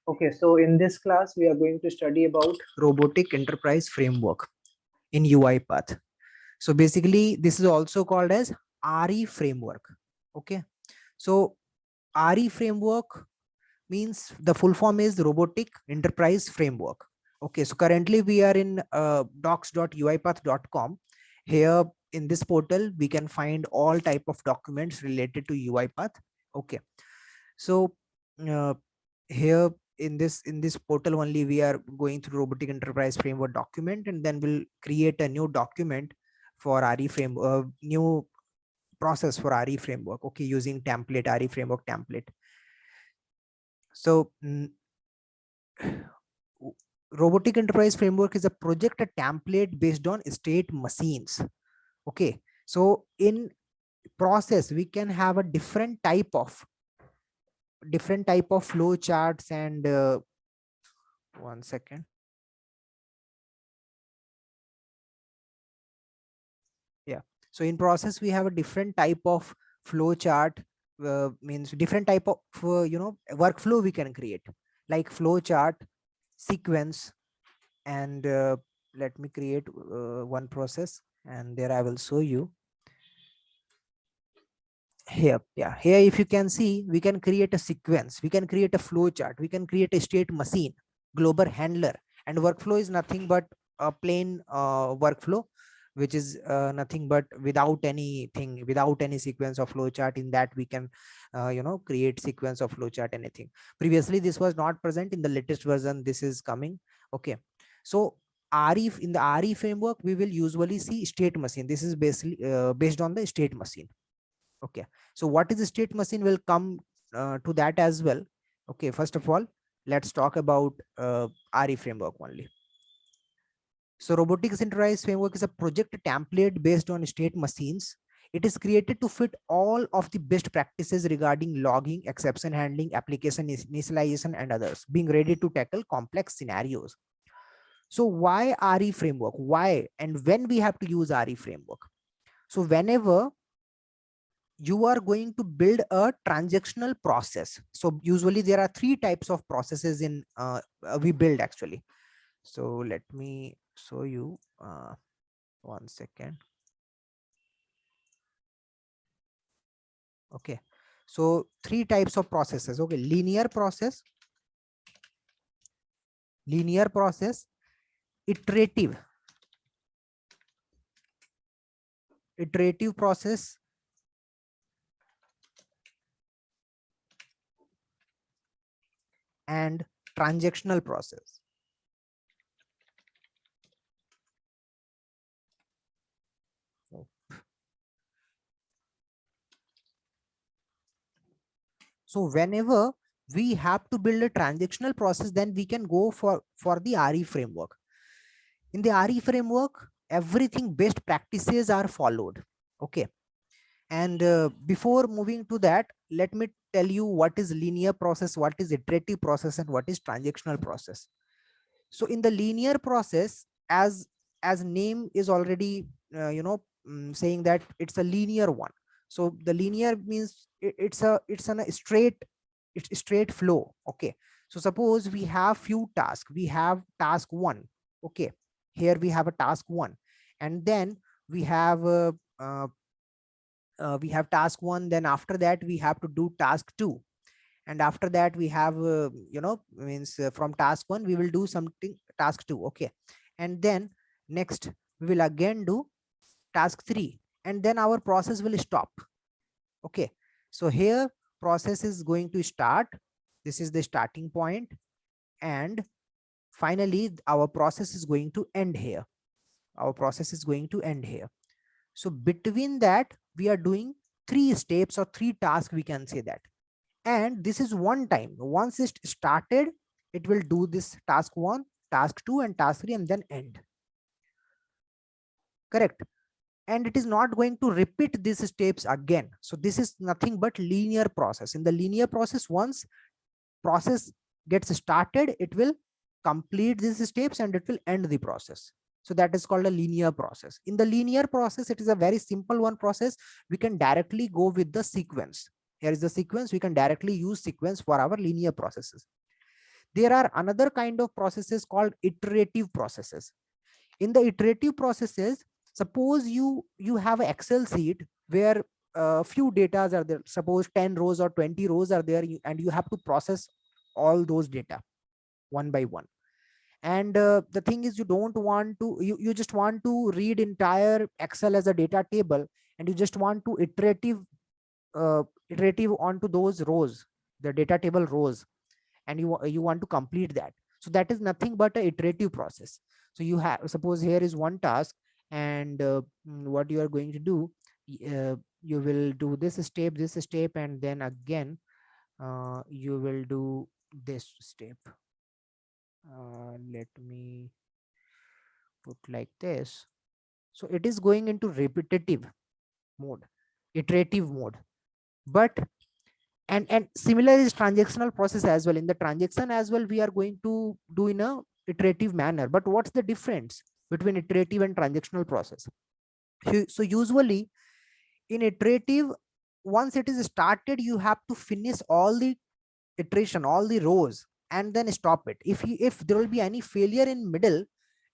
Okay, so in this class, we are going to study about robotic enterprise framework in UiPath. So basically, this is also called as RE framework. Okay, so RE framework means the full form is robotic enterprise framework. Okay, so currently we are in docs.uipath.com. Here in this portal, we can find all type of documents related to UiPath. Okay, so uh, here in this portal only we are going through robotic enterprise framework document, and then we'll create a new document for RE framework, new process for RE framework. Okay, using template RE framework template. So robotic enterprise framework is a project, a template based on state machines. Okay, so in process we can have a different type of flow charts and one second. Yeah, so in process we have a different type of flow chart, means different type of workflow we can create, like flow chart, sequence, and let me create one process, and there I will show you here. Yeah, here if you can see, we can create a sequence, we can create a flow chart, we can create a state machine, global handler, and workflow is nothing but a plain workflow, which is nothing but without anything, without any sequence of flow chart. In that we can create sequence of flow chart, anything. Previously this was not present. In the latest version this is coming. Okay, so RE, in the RE framework we will usually see state machine. This is basically based on the state machine. Okay, so what is the state machine, will come to that as well. Okay, first of all let's talk about RE framework only. So robotics enterprise framework is a project template based on state machines. It is created to fit all of the best practices regarding logging, exception handling, application initialization, and others, being ready to tackle complex scenarios. So why RE framework? Why and when we have to use RE framework? So whenever you are going to build a transactional process. So usually there are three types of processes in we build actually. So let me show you one second. Okay, so three types of processes. Okay, linear process, iterative process, and transactional process. So whenever we have to build a transactional process, then we can go for the RE framework. In the RE framework, everything best practices are followed. Okay, and before moving to that, let me tell you what is linear process, what is iterative process, and what is transactional process. So in the linear process, as name is already saying that it's a linear one. So the linear means it's a straight flow. Okay, so suppose we have few tasks. We have task one. Okay, here we have a task one, and then we have task one. Then after that we have to do task two, and after that we have means from task one we will do something task two. Okay, and then next we will again do task three, and then our process will stop. Okay, so here process is going to start. This is the starting point, and finally our process is going to end here. So between that we are doing three steps or three tasks, we can say that. And this is one time. Once it started, it will do this task one, task two, and task three, and then end. Correct. And it is not going to repeat these steps again. So this is nothing but linear process. In the linear process, once process gets started, it will complete these steps and it will end the process. So that is called a linear process. In the linear process, it is a very simple one process. We can directly go with the sequence. Here is the sequence. We can directly use sequence for our linear processes. There are another kind of processes called iterative processes. In the iterative processes, suppose you have an Excel sheet where few data are there, suppose 10 rows or 20 rows are there, and you have to process all those data one by one. And the thing is, you don't want to, you just want to read entire Excel as a data table, and you just want to iterative onto those rows, the data table rows, and you want to complete that. So that is nothing but a iterative process. So you have, suppose here is one task, and what you are going to do, you will do this step, and then again you will do this step. Let me put like this. So it is going into repetitive mode, iterative mode. But and similar is transactional process as well. In the transaction as well, we are going to do in a iterative manner. But what's the difference between iterative and transactional process? So usually in iterative, once it is started, you have to finish all the iteration, all the rows, and then stop it. If there will be any failure in middle,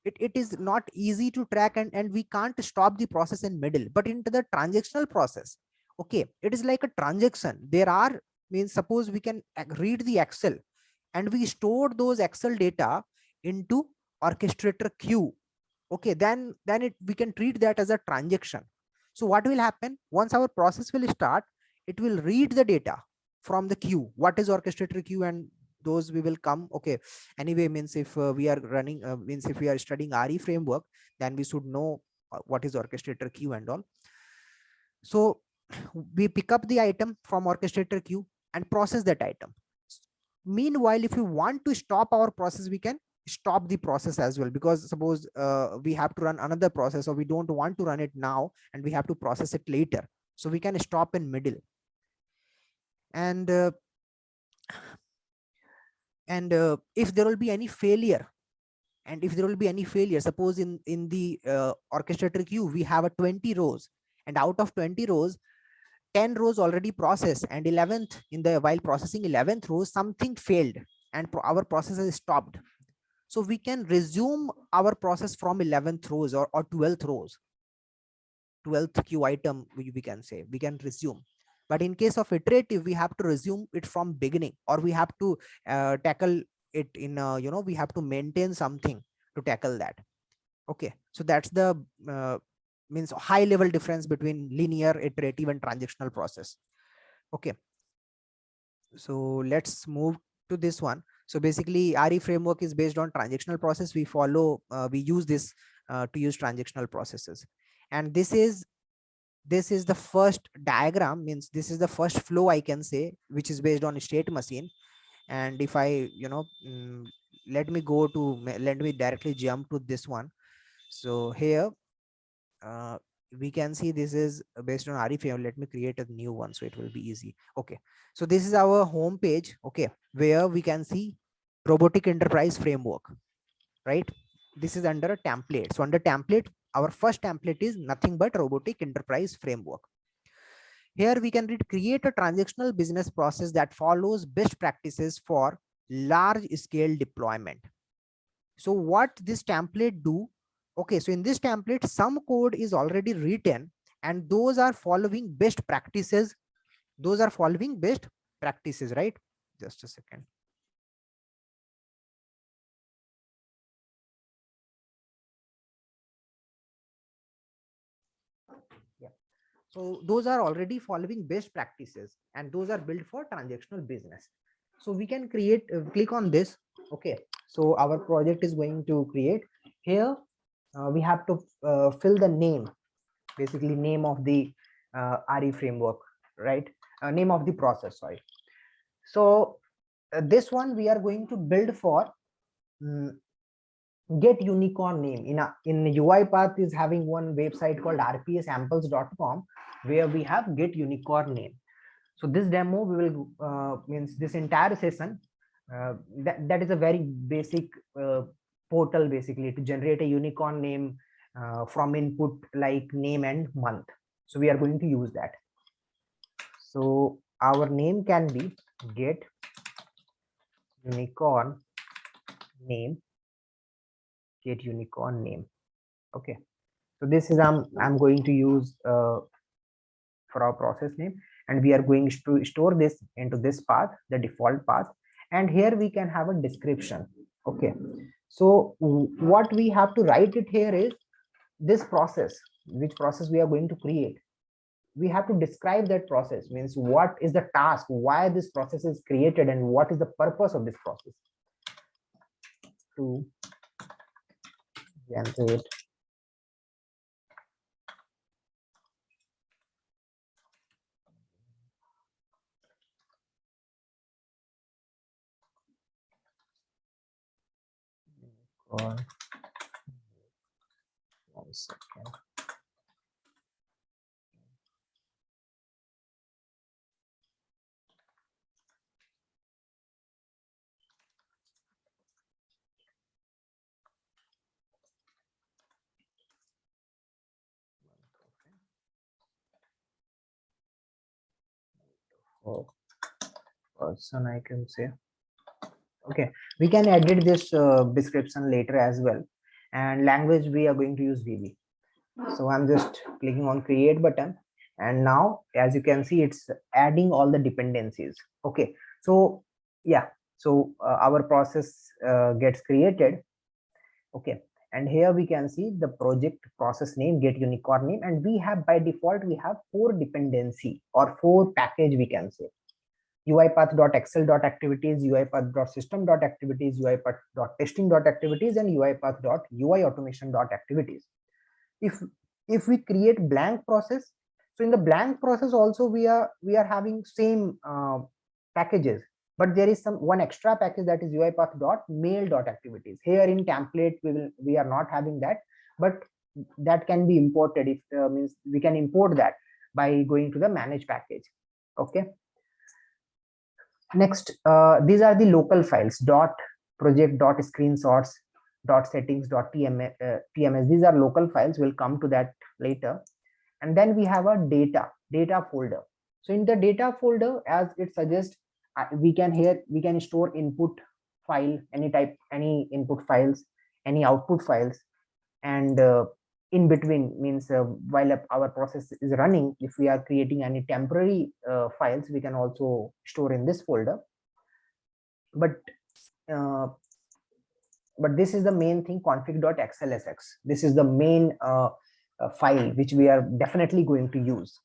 it is not easy to track, and we can't stop the process in middle. But into the transactional process, okay, it is like a transaction. There are, means suppose we can read the Excel, and we store those Excel data into orchestrator queue. Okay, then we can treat that as a transaction. So what will happen once our process will start? It will read the data from the queue, what is orchestrator queue, and those we will come. Okay, anyway, means if we are running, means if we are studying RE framework, then we should know what is orchestrator queue and all. So we pick up the item from orchestrator queue and process that item. Meanwhile, if you want to stop our process, we can stop the process as well, because suppose we have to run another process, or we don't want to run it now and we have to process it later, so we can stop in middle. And if there will be any failure, suppose in the orchestrator queue we have a 20 rows, and out of 20 rows, 10 rows already processed, and 11th, while processing 11th row, something failed and our process is stopped. So we can resume our process from 11th rows or 12th rows, 12th queue item, we can say, we can resume. But in case of iterative, we have to resume it from beginning, or we have to tackle it in we have to maintain something to tackle that. Okay, so that's the means high level difference between linear, iterative, and transactional process. Okay, so let's move to this one. So basically RE framework is based on transactional process. We follow, we use this to use transactional processes. And this is the first diagram, means this is the first flow, I can say, which is based on state machine. And if I let me directly jump to this one. So here we can see this is based on RE framework. Let me create a new one so it will be easy. Okay, so this is our home page, okay, where we can see robotic enterprise framework, right? This is under a template. So under template, our first template is nothing but robotic enterprise framework. Here we can read, create a transactional business process that follows best practices for large scale deployment. So what this template do? Okay, so in this template, some code is already written, and those are following best practices. Those are following best practices, right? Just a second. Yeah. So those are already following best practices, and those are built for transactional business. So we can create, click on this. Okay, so our project is going to create. Here we have to fill the name, basically name of the RE framework, right? Name of the process, sorry. So this one we are going to build for get unicorn name. In UiPath is having one website called rpsamples.com, where we have get unicorn name. So this demo we will means this entire session, that is a very basic portal, basically, to generate a unicorn name from input like name and month. So we are going to use that. So our name can be get unicorn name get unicorn name. Okay, so this is I'm going to use for our process name, and we are going to store this into this path, the default path, and here we can have a description. Okay, so what we have to write it here is this process, which process we are going to create. We have to describe that process, means what is the task, why this process is created, and what is the purpose of this process. To generate on 1 second. Oh, person I can say. Okay, we can edit this description later as well, and language we are going to use VB. So I'm just clicking on create button, and now as you can see it's adding all the dependencies. Okay, so yeah, so our process gets created. Okay, and here we can see the project process name get unicorn name, and we have by default we have 4 dependency or 4 package, we can say UiPath.excel.activities, UiPath.system.activities, UiPath.testing.activities, and UiPath.UiAutomation.activities. If we create blank process, so in the blank process also we are having same packages, but there is some one extra package, that is UiPath.mail.activities. Here in template we are not having that, but that can be imported. If means we can import that by going to the manage package. Okay, next these are the local files, dot project, dot screenshots, dot settings, dot tms. These are local files, we'll come to that later. And then we have a data folder. So in the data folder, as it suggests, we can store input file, any type, any input files, any output files, and in between means while our process is running, if we are creating any temporary files, we can also store in this folder. But this is the main thing, config.xlsx. This is the main file which we are definitely going to use.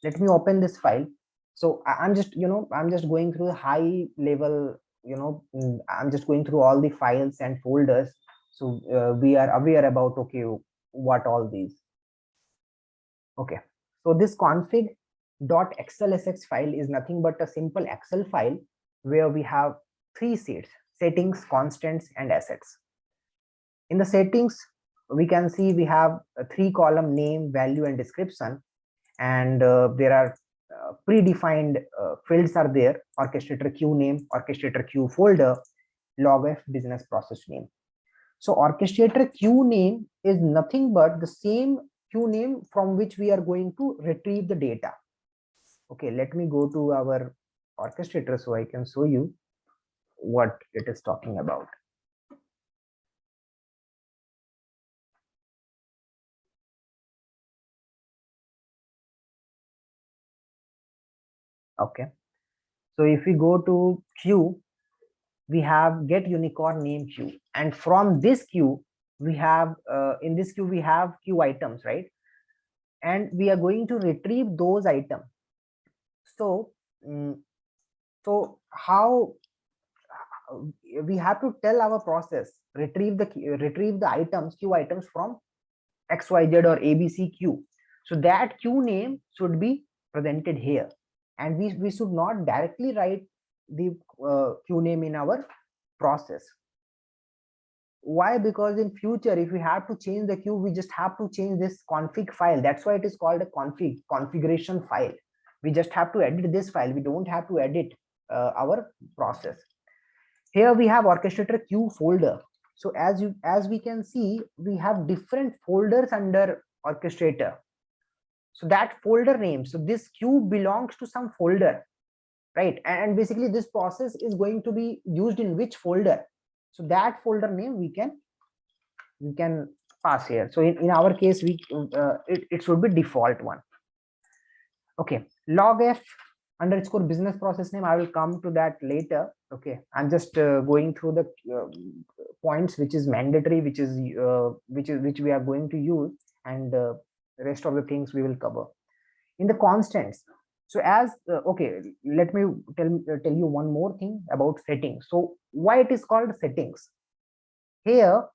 Let me open this file. So I'm just I'm just going through the high level, I'm just going through all the files and folders, so we are aware about okay what all these. Okay, so this config.xlsx file is nothing but a simple Excel file where we have 3 sheets: settings, constants, and assets. In the settings, we can see we have a 3 column: name, value, and description, and there are predefined fields are there: orchestrator queue name, orchestrator queue folder, log f business process name. So orchestrator queue name is nothing but the same queue name from which we are going to retrieve the data. Okay, let me go to our orchestrator so I can show you what it is talking about. Okay, so if we go to queue, we have get unicorn name queue, and from this queue we have in this queue we have queue items, right? And we are going to retrieve those items. So so how we have to tell our process retrieve the items, queue items from xyz or abc queue. So that queue name should be presented here, and we should not directly write the queue name in our process. Why? Because in future if we have to change the queue, we just have to change this config file. That's why it is called a configuration file. We just have to edit this file, we don't have to edit our process. Here we have orchestrator queue folder. So as we can see, we have different folders under orchestrator. So that folder name, so this queue belongs to some folder, right? And basically this process is going to be used in which folder? So that folder name we can pass here. So in our case, it should be default one. Okay, log f underscore business process name, I will come to that later. Okay, I'm just going through the points which is mandatory, which we are going to use, and rest of the things we will cover in the constants. So as okay, let me tell you one more thing about settings. So why it is called settings? Here,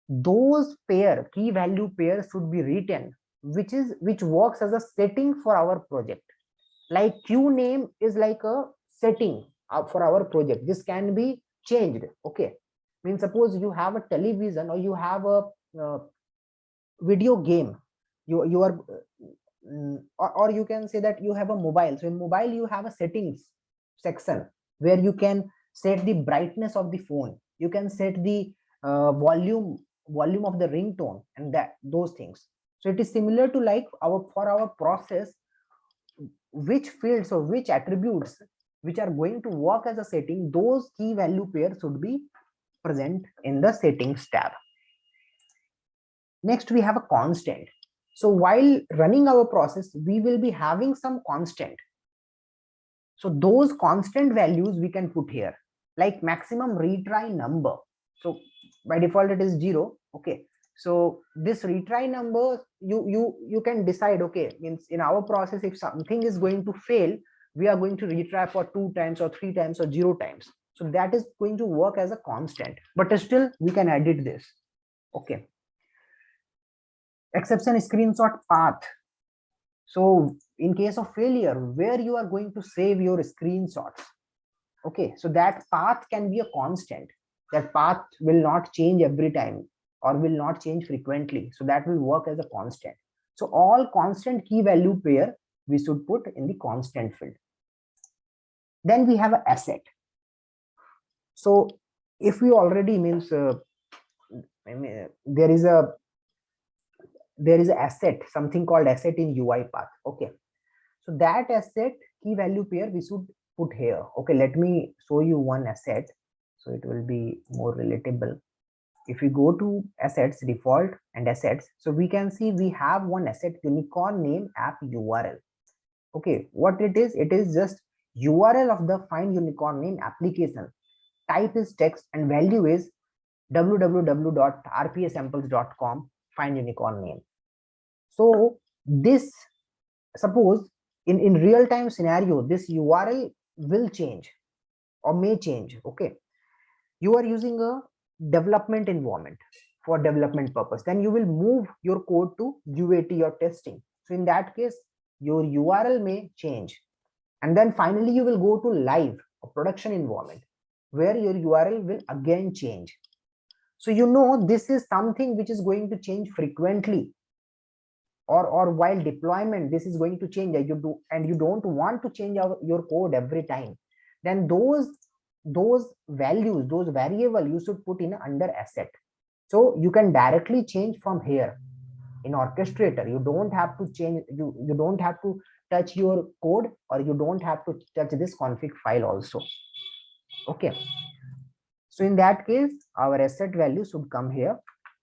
those key value pairs should be written, which works as a setting for our project. Like queue name is like a setting for our project. This can be changed. Okay, means suppose you have a television, or you have a video game, you are or you can say that you have a mobile. So in mobile you have a settings section where you can set the brightness of the phone, you can set the volume of the ringtone, and those things. So it is similar to like for our process, which fields or which attributes which are going to work as a setting, those key value pairs should be present in the settings tab. Next, we have a constant. So while running our process, we will be having some constant. So those constant values we can put here, like maximum retry number. So by default it is 0. Okay, so this retry number, you can decide. Okay, means in our process, if something is going to fail, we are going to retry for 2 times or 3 times or 0 times. So that is going to work as a constant, but still we can edit this. Okay, exception screenshot path. So in case of failure, where you are going to save your screenshots. Okay, so that path can be a constant. That path will not change every time or will not change frequently. So that will work as a constant. So all constant key value pair we should put in the constant field. Then we have an asset. So if we already means there is a asset, something called asset in UiPath. Okay, so that asset key value pair we should put here. Okay, let me show you one asset so it will be more relatable. If we go to assets, default and assets, so we can see we have one asset, unicorn name app URL. Okay, what it is just URL of the find unicorn name application. Type is text and value is www.rpsamples.com find unicorn name. So this, suppose in real time scenario, this URL will change or may change. Okay, you are using a development environment for development purpose, then you will move your code to UAT or testing. So in that case, your URL may change, and then finally you will go to live or production environment where your URL will again change. So this is something which is going to change frequently, or while deployment this is going to change, and you don't want to change your code every time, then those values, those variable you should put in under asset. So you can directly change from here in orchestrator. You don't have to change, you don't have to touch your code, or you don't have to touch this config file also. Okay, so in that case our asset value should come here.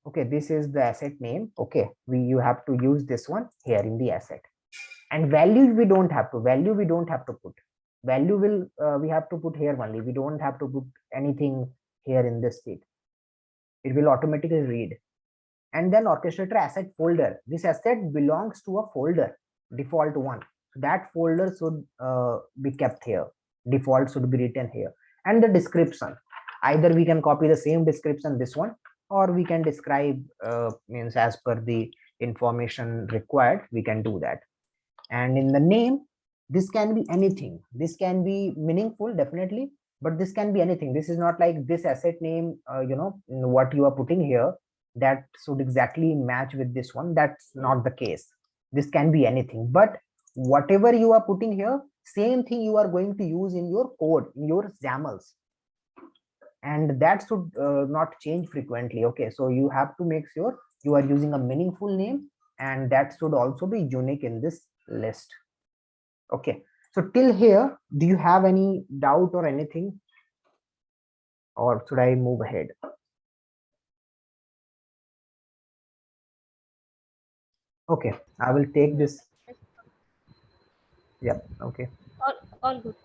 Okay, this is the asset name. Okay, you have to use this one here in the asset, and value we don't have to put. Value will we have to put here only. We don't have to put anything here in this sheet. It will automatically read. And then orchestrator asset folder, this asset belongs to a folder, default one. So that folder should be kept here, default should be written here. And the description, either we can copy the same description, this one, or we can describe means as per the information required, we can do that. And in the name, this can be anything. This can be meaningful, definitely, but this can be anything. This is not like this asset name, what you are putting here, that should exactly match with this one. That's not the case. This can be anything, but whatever you are putting here, same thing you are going to use in your code, in your XAMLs, and that should not change frequently. Okay, so you have to make sure you are using a meaningful name, and that should also be unique in this list. Okay, so till here, do you have any doubt or anything? or should I move ahead? Okay, I will take No, this. Yep. Okay. all good.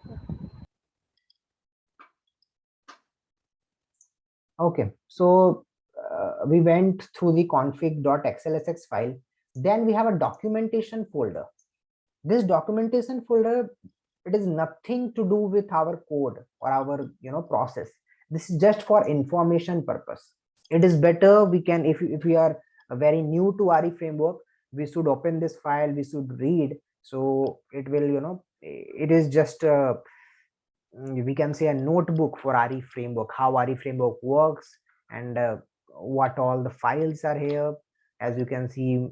Okay. So we went through the config.xlsx file. Then we have a documentation folder. This documentation folder, it is nothing to do with our code or our process. This is just for information purpose. It is better we can, if we are very new to RE framework, we should open this file, we should read. So it will, it is just we can say a notebook for RE framework, how RE framework works, and what all the files are here. As you can see,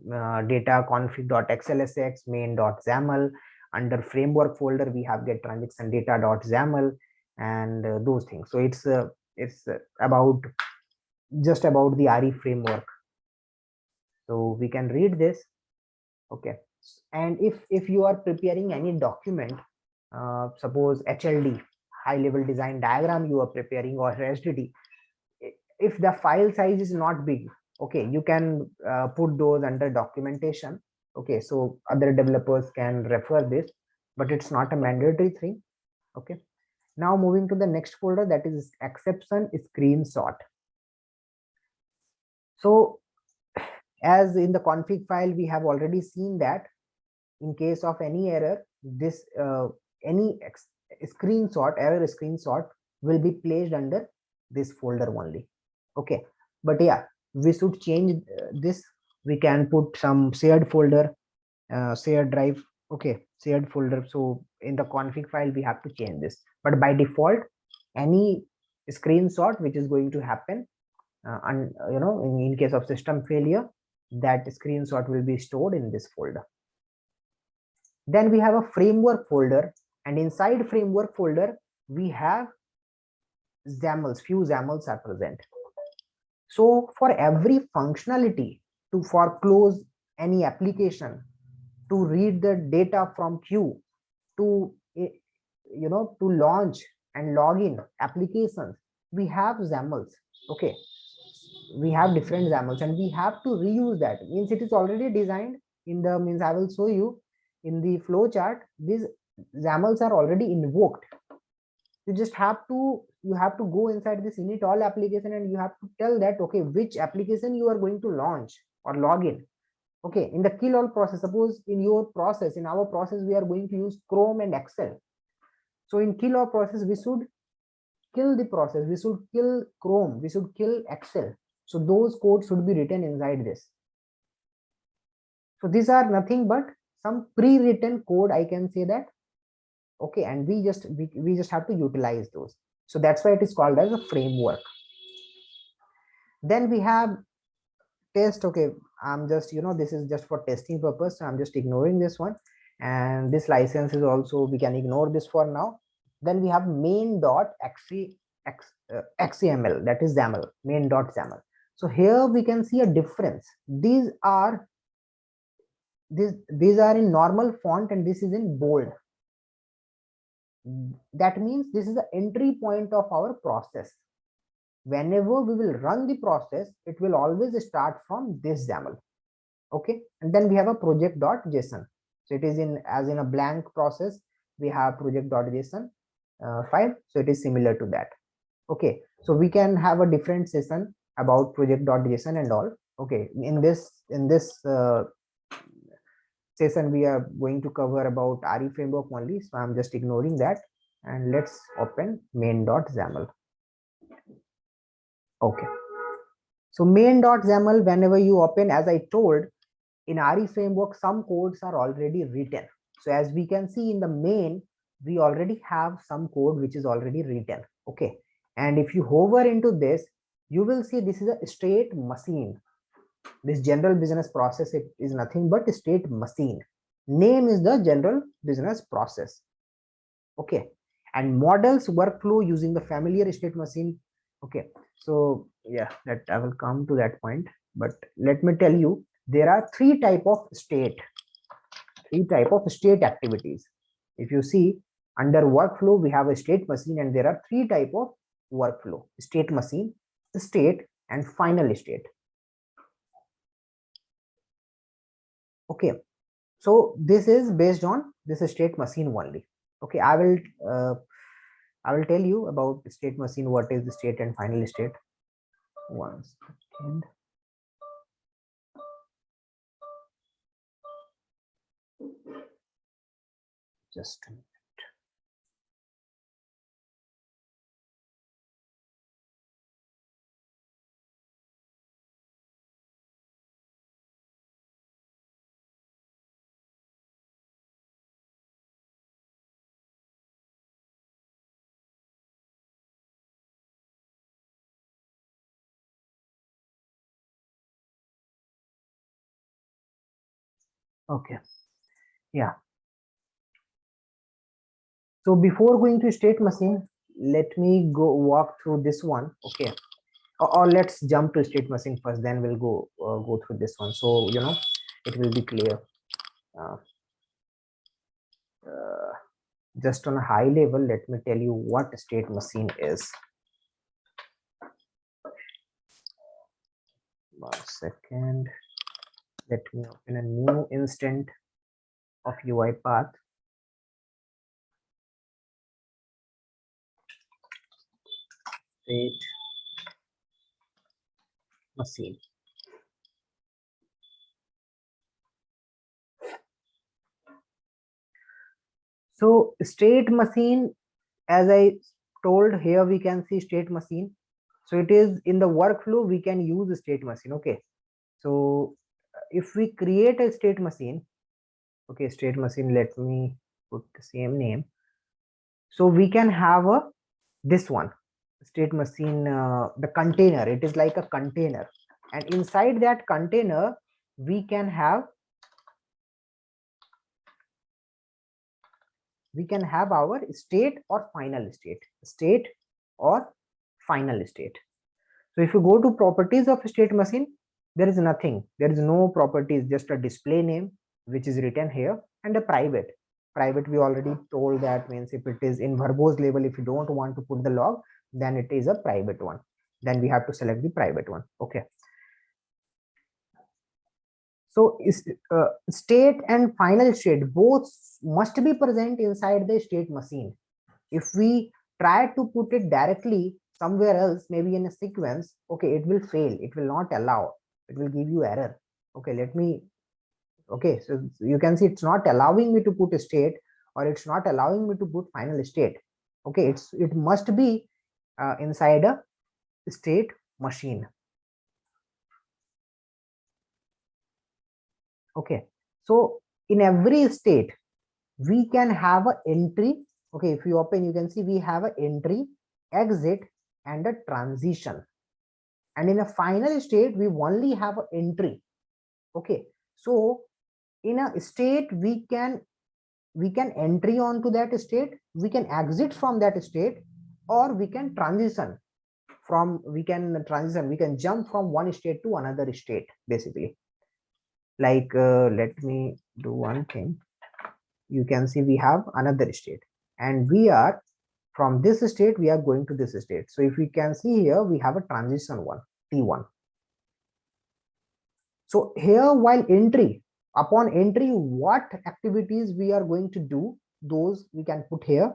data config.xlsx main.xaml. Under framework folder we have get transaction data.xaml and those things. So it's about just about the RE framework. So we can read this. Okay. And if you are preparing any document, suppose HLD, high level design diagram you are preparing, or SDD, if the file size is not big, okay, you can put those under documentation. Okay, so other developers can refer this, but it's not a mandatory thing. Okay, now moving to the next folder, that is exception screenshot. So as in the config file we have already seen that in case of any error, this any screenshot, error screenshot will be placed under this folder only. Okay, but yeah, we should change this. We can put some shared folder, shared drive. Okay, shared folder. So in the config file we have to change this, but by default any screenshot which is going to happen and in case of system failure, that screenshot will be stored in this folder. Then we have a framework folder, and inside framework folder we have XAMLs, few XAMLs are present. So for every functionality, to foreclose any application, to read the data from queue, to to launch and log in applications, we have XAMLs. Okay, we have different XAMLs and we have to reuse that. Means it is already designed in the, means I will show you in the flow chart. These XAMLs are already invoked. You just have to, you have to go inside this init all application and you have to tell that, okay, which application you are going to launch or log in. Okay, in the kill all process, suppose in your process, in our process, we are going to use Chrome and Excel. So in kill all process, we should kill the process, we should kill Chrome, we should kill Excel. So those codes should be written inside this. So these are nothing but some pre-written code, I can say that. Okay, and we just have to utilize those. So that's why it is called as a framework. Then we have test. Okay, I'm just, this is just for testing purpose, so I'm just ignoring this one, and this license is also, we can ignore this for now. Then we have main.xaml, that is XAML, main.xaml. So here we can see a difference. These are in normal font and this is in bold. That means this is the entry point of our process. Whenever we will run the process, it will always start from this XAML. Okay, and then we have a project.json. So it is in, as in a blank process, we have project.json file. So it is similar to that. Okay, so we can have a different session about project.json and all. Okay, in this session we are going to cover about RE framework only, so I'm just ignoring that, and let's open main.xaml. Okay, so main.xaml, whenever you open, as I told, in RE framework some codes are already written. So as we can see in the main, we already have some code which is already written. Okay, and if you hover into this, you will see this is a state machine. This general business process, it is nothing but a state machine. Name is the general business process. Okay, and models workflow using the familiar state machine. Okay, so yeah, that I will come to that point, but let me tell you, there are three type of state activities. If you see under workflow, we have a state machine and there are three type of workflow: state machine, state, and final state. Okay, so this is based on this state machine only. Okay, I will tell you about state machine, what is the state and final state. One second. Just a minute. Okay, yeah. So before going to state machine, let me go walk through this one. Okay, or let's jump to state machine first, then we'll go through this one, so you know it will be clear. uh, uh, just on a high level, let me tell you what state machine is. One second, let me open a new instant of UiPath. State machine. So state machine, as I told, here we can see state machine. So it is in the workflow we can use the state machine. Okay, so if we create a state machine, okay, state machine, let me put the same name. So we can have a this one state machine, the container, it is like a container, and inside that container we can have our state or final state, state or final state. So if you go to properties of state machine, there is nothing, there is no properties, just a display name which is written here, and a private we already told, that means if it is in verbose level, if you don't want to put the log, then it is a private one, then we have to select the private one. Okay, so state and final state both must be present inside the state machine. If we try to put it directly somewhere else, maybe in a sequence, okay, it will fail, it will not allow, it will give you error. Okay, let me, okay, so you can see it's not allowing me to put a state, or it's not allowing me to put final state. Okay, it must be inside a state machine. Okay, so in every state we can have a entry. Okay, if you open, you can see we have an entry, exit, and a transition. And in a final state we only have an entry. Okay, so in a state we can entry onto that state, we can exit from that state, or we can transition from, we can jump from one state to another state, basically. Like let me do one thing. You can see we have another state, and we are from this state we are going to this state. So if we can see here, we have a transition one, T1. So here, while entry, upon entry, what activities we are going to do, those we can put here.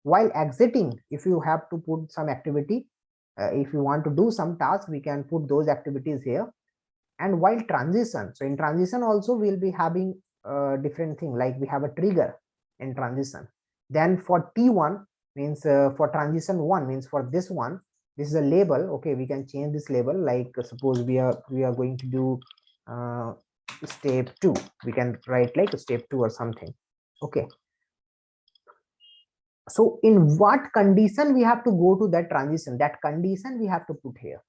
While exiting, if you have to put some activity, if you want to do some task, we can put those activities here. And while transition, so in transition also we'll be having different thing, like we have a trigger in transition. Then for T1 means for transition 1 means for this one, this is a label. Okay, we can change this label, like suppose we are going to do step 2, we can write like step 2 or something. Okay, so in what condition we have to go to that transition, that condition we have to put here.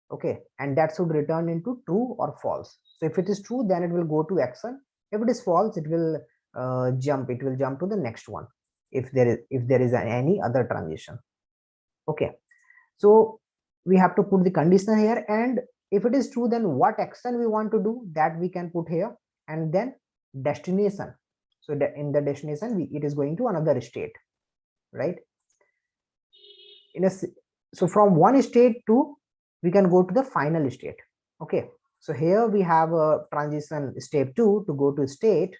Okay, and that should return into true or false. So if it is true, then it will go to action. If it is false, it will jump to the next one, if there is any other transition. Okay, so we have to put the condition here, and if it is true, then what action we want to do, that we can put here. And then destination, so that in the destination it is going to another state, right? So from one state to, we can go to the final state. Okay, so here we have a transition step 2 to go to state,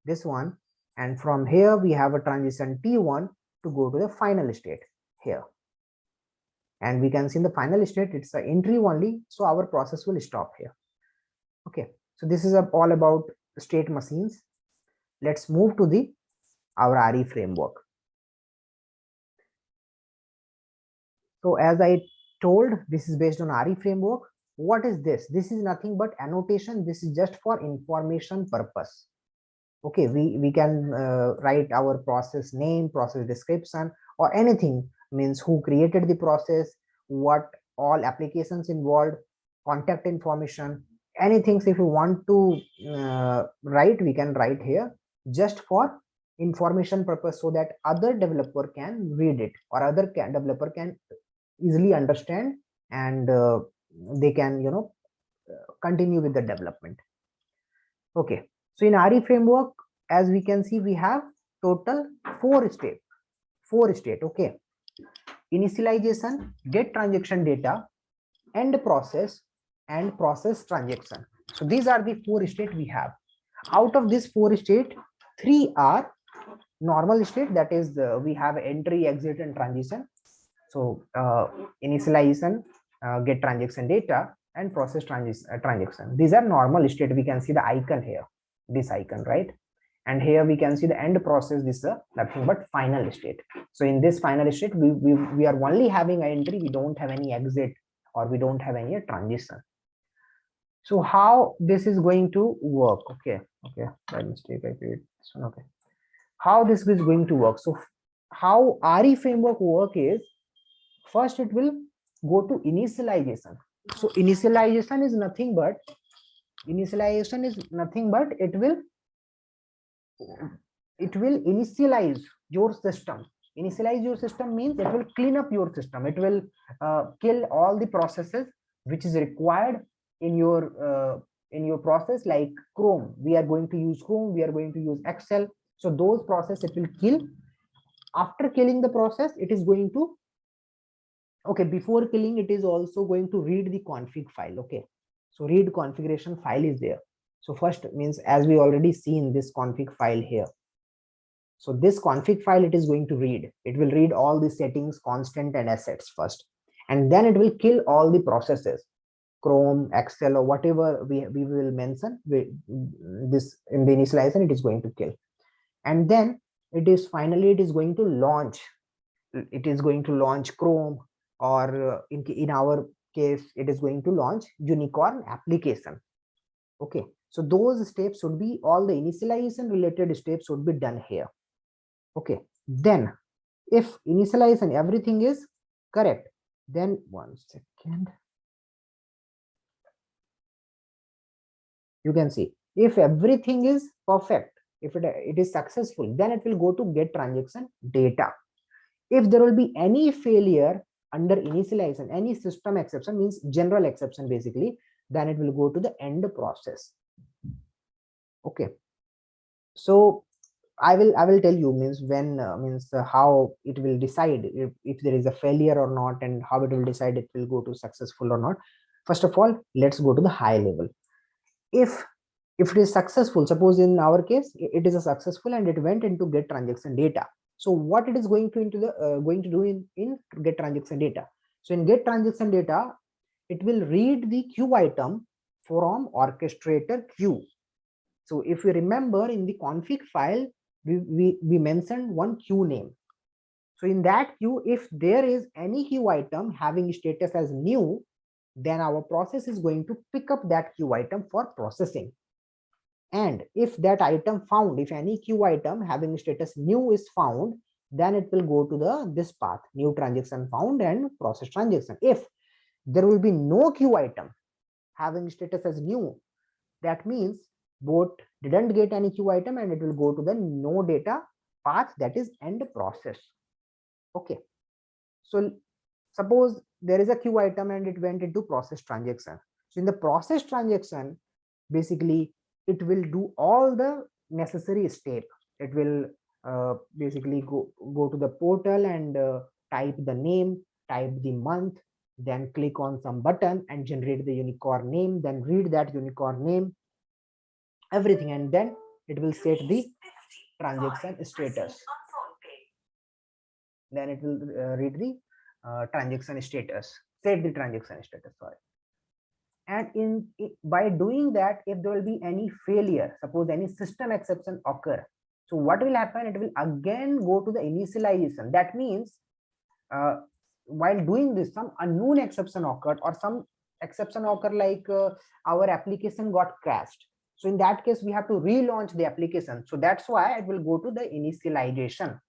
this one, and from here we have a transition T1 to go to the final state here. And we can see in the final state it's the entry only, so our process will stop here. Okay, so this is all about state machines. Let's move to the our RE framework. So as I told, this is based on RE framework. What is this? This is nothing but annotation. This is just for information purpose. Okay, we can write our process name, process description, or anything, means who created the process, what all applications involved, contact information, anything. If you want to write, we can write here just for information purpose, so that other developer can read it, or other developer can easily understand, and they can continue with the development. Okay, so in RE framework, as we can see, we have total four state. Okay, initialization, get transaction data, end process, and process transaction. So these are the four state we have. Out of this four state, three are normal state, that is we have entry, exit, and transition. So initialization, get transaction data, and process transaction. These are normal state. We can see the icon here, this icon, right? And here we can see the end process. This is nothing but final state. So in this final state, we are only having an entry. We don't have any exit, or we don't have any transition. So how this is going to work? Okay, by mistake I created this one. Okay, how this is going to work? So how RE framework work is, first it will go to initialization. So initialization is nothing but it will initialize your system. Initialize your system means it will clean up your system. It will kill all the processes which is required in your process, like Chrome. We are going to use Chrome, we are going to use Excel. So those process it will kill. After killing the process, it is going to, okay, before killing, it is also going to read the config file. Okay, so read configuration file is there. So first means, as we already seen this config file here, so this config file it is going to read. It will read all the settings, constant, and assets first, and then it will kill all the processes, Chrome, Excel, or whatever we will mention. This in the initialization it is going to kill, and then it is going to launch. It is going to launch Chrome, or in our case it is going to launch unicorn application. Okay, so those steps should be, all the initialization related steps should be done here. Okay, then if initialization everything is correct, then one second, you can see if everything is perfect, if it is successful, then it will go to get transaction data. If there will be any failure under initialization, any system exception, means general exception basically, then it will go to the end process. Okay, so I will tell you, means when how it will decide if there is a failure or not, and how it will decide it will go to successful or not. First of all, let's go to the high level. If it is successful, suppose in our case it is a successful and it went into get transaction data. So what it is going to do in get transaction data? So in get transaction data, it will read the queue item from orchestrator queue. So if you remember, in the config file, we mentioned one queue name. So in that queue, if there is any queue item having status as new, then our process is going to pick up that queue item for processing. And if that item found, if any queue item having status new is found, then it will go to this path, new transaction found and process transaction. If there will be no queue item having status as new, that means both didn't get any queue item, and it will go to the no data path, that is end process. Okay, so suppose there is a queue item and it went into process transaction. So in the process transaction, basically it will do all the necessary step. It will basically go to the portal and type the name, type the month, then click on some button and generate the unicorn name, then read that unicorn name, everything, and then it will set the transaction status. Then it will read the transaction status, set the transaction status, sorry. And by doing that, if there will be any failure, suppose any system exception occur, so what will happen, it will again go to the initialization. That means while doing this, some unknown exception occurred, or some exception occur like our application got crashed. So in that case, we have to relaunch the application. So that's why it will go to the initialization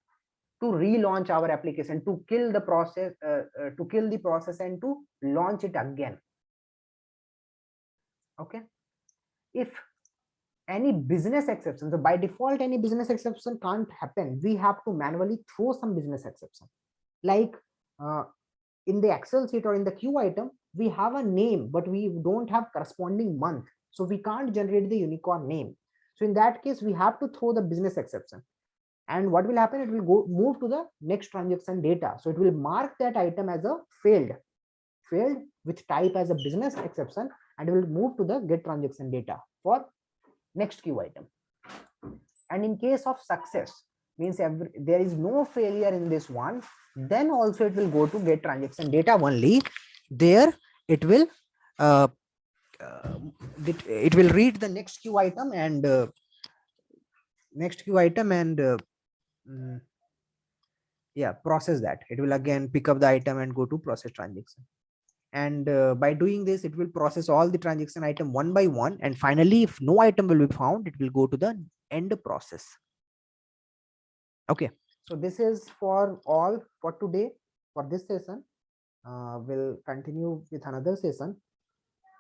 to relaunch our application, to kill the process, and to launch it again. Okay. If any business exception, so by default any business exception can't happen, we have to manually throw some business exception. Like in the Excel sheet or in the queue item, we have a name, but we don't have corresponding month, so we can't generate the unicorn name. So in that case, we have to throw the business exception. And what will happen, it will go move to the next transaction data. So it will mark that item as a failed with type as a business exception, and it will move to the get transaction data for next queue item. And in case of success, means there is no failure in this one, then also it will go to get transaction data only. There it will it will read the next queue item and yeah, process that. It will again pick up the item and go to process transaction. And by doing this, it will process all the transaction item one by one, and finally, if no item will be found, it will go to the end process. Okay, so this is for all for today for this session. We'll continue with another session.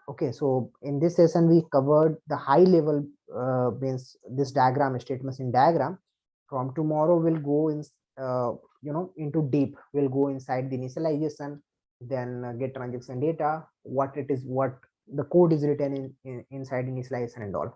Okay, so in this session we covered the high level means this diagram, state machine diagram. From tomorrow we'll go in into deep. We'll go inside the initialization, then get transaction data, what it is, what the code is written in inside initialization and all.